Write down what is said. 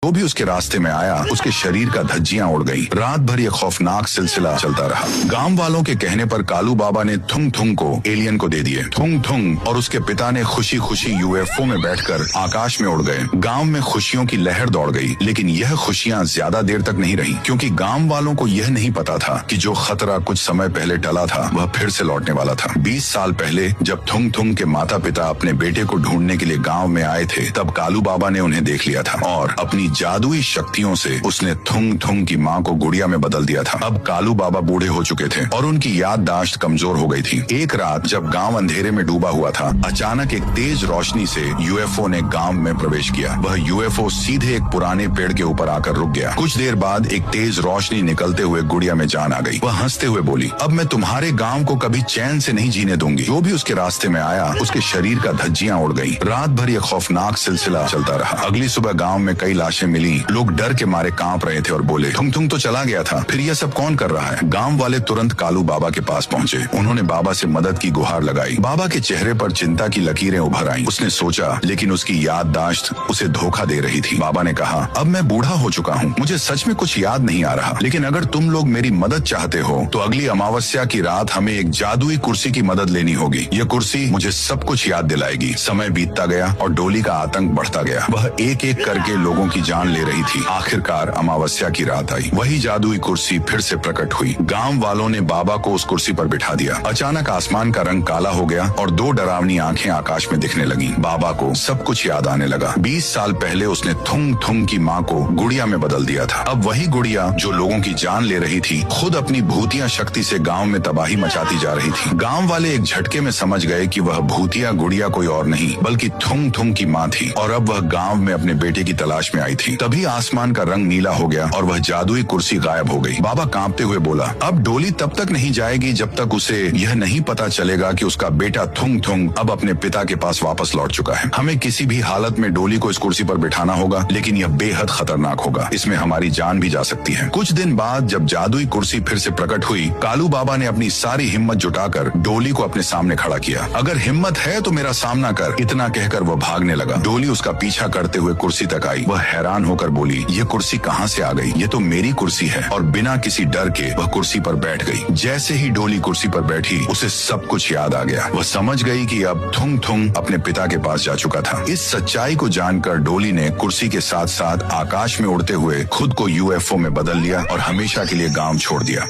जो भी उसके रास्ते में आया उसके शरीर का धज्जियां उड़ गई। रात भर ये खौफनाक सिलसिला चलता रहा। गांव वालों के कहने पर कालू बाबा ने थुंग थुंग को एलियन को दे दिए। थुंग थुंग और उसके पिता ने खुशी खुशी यूएफओ में बैठकर आकाश में उड़ गए। गांव में खुशियों की लहर दौड़ गई, लेकिन यह खुशियां ज्यादा देर तक नहीं रही, क्योंकि गांव वालों को यह नहीं पता था कि जो खतरा कुछ समय पहले टला था वह फिर से लौटने वाला था। 20 साल पहले जब थुंग थुंग के माता पिता अपने बेटे को ढूंढने के लिए गाँव में आए थे, तब कालू बाबा ने उन्हें देख लिया था और अपनी जादुई शक्तियों से उसने थुंग थुंग की मां को गुड़िया में बदल दिया था। अब कालू बाबा बूढ़े हो चुके थे और उनकी याददाश्त कमजोर हो गई थी। एक रात जब गांव अंधेरे में डूबा हुआ था, अचानक एक तेज रोशनी से यूएफओ ने गांव में प्रवेश किया। वह यूएफओ सीधे एक पुराने पेड़ के ऊपर आकर रुक गया। कुछ देर बाद एक तेज रोशनी निकलते हुए गुड़िया में जान आ गई। वह हंसते हुए बोली, अब मैं तुम्हारे गाँव को कभी चैन से नहीं जीने दूंगी। जो भी उसके रास्ते में आया उसके शरीर का धज्जियां उड़ गई। रात भर यह खौफनाक सिलसिला चलता रहा। अगली सुबह गाँव में कई लाशें मिली। लोग डर के मारे कांप रहे थे और बोले, थुंग तो चला गया था, फिर यह सब कौन कर रहा है। गांव वाले तुरंत कालू बाबा के पास पहुंचे। उन्होंने बाबा से मदद की गुहार लगाई। बाबा के चेहरे पर चिंता की लकीरें उभर आईं। उसने सोचा, लेकिन उसकी याददाश्त उसे धोखा दे रही थी। बाबा ने कहा, अब मैं बूढ़ा हो चुका हूँ, मुझे सच में कुछ याद नहीं आ रहा, लेकिन अगर तुम लोग मेरी मदद चाहते हो तो अगली अमावस्या की रात हमें एक जादुई कुर्सी की मदद लेनी होगी। यह कुर्सी मुझे सब कुछ याद दिलाएगी। समय बीतता गया और डोली का आतंक बढ़ता गया। वह एक एक करके लोगों की जान ले रही थी। आखिरकार अमावस्या की रात आई। वही जादुई कुर्सी फिर से प्रकट हुई। गांव वालों ने बाबा को उस कुर्सी पर बिठा दिया। अचानक आसमान का रंग काला हो गया और दो डरावनी आंखें आकाश में दिखने लगी। बाबा को सब कुछ याद आने लगा। 20 साल पहले उसने थुंग थुंग की मां को गुड़िया में बदल दिया था। अब वही गुड़िया जो लोगों की जान ले रही थी, खुद अपनी भूतिया शक्ति से गाँव में तबाही मचाती जा रही थी। गाँव वाले एक झटके में समझ गए कि वह भूतिया गुड़िया कोई और नहीं बल्कि थुंग थुंग की माँ थी और अब वह गाँव में अपने बेटे की तलाश में आई थी। तभी आसमान का रंग नीला हो गया और वह जादुई कुर्सी गायब हो गई। बाबा कांपते हुए बोला, अब डोली तब तक नहीं जाएगी जब तक उसे यह नहीं पता चलेगा कि उसका बेटा थुंग थुंग अब अपने पिता के पास वापस लौट चुका है। हमें किसी भी हालत में डोली को इस कुर्सी पर बिठाना होगा, लेकिन यह बेहद खतरनाक होगा। इसमें हमारी जान भी जा सकती है। कुछ दिन बाद जब जादुई कुर्सी फिर से प्रकट हुई, कालू बाबा ने अपनी सारी हिम्मत जुटाकर डोली को अपने सामने खड़ा किया। अगर हिम्मत है तो मेरा सामना कर, इतना कहकर वह भागने लगा। डोली उसका पीछा करते हुए कुर्सी तक आई। वह हैरान होकर बोली, यह कुर्सी कहाँ से आ गई? ये तो मेरी कुर्सी है। और बिना किसी डर के वह कुर्सी पर बैठ गई। जैसे ही डोली कुर्सी पर बैठी, उसे सब कुछ याद आ गया। वह समझ गई कि अब थुंग थुंग अपने पिता के पास जा चुका था। इस सच्चाई को जानकर डोली ने कुर्सी के साथ साथ आकाश में उड़ते हुए खुद को यूएफओ में बदल लिया और हमेशा के लिए गांव छोड़ दिया।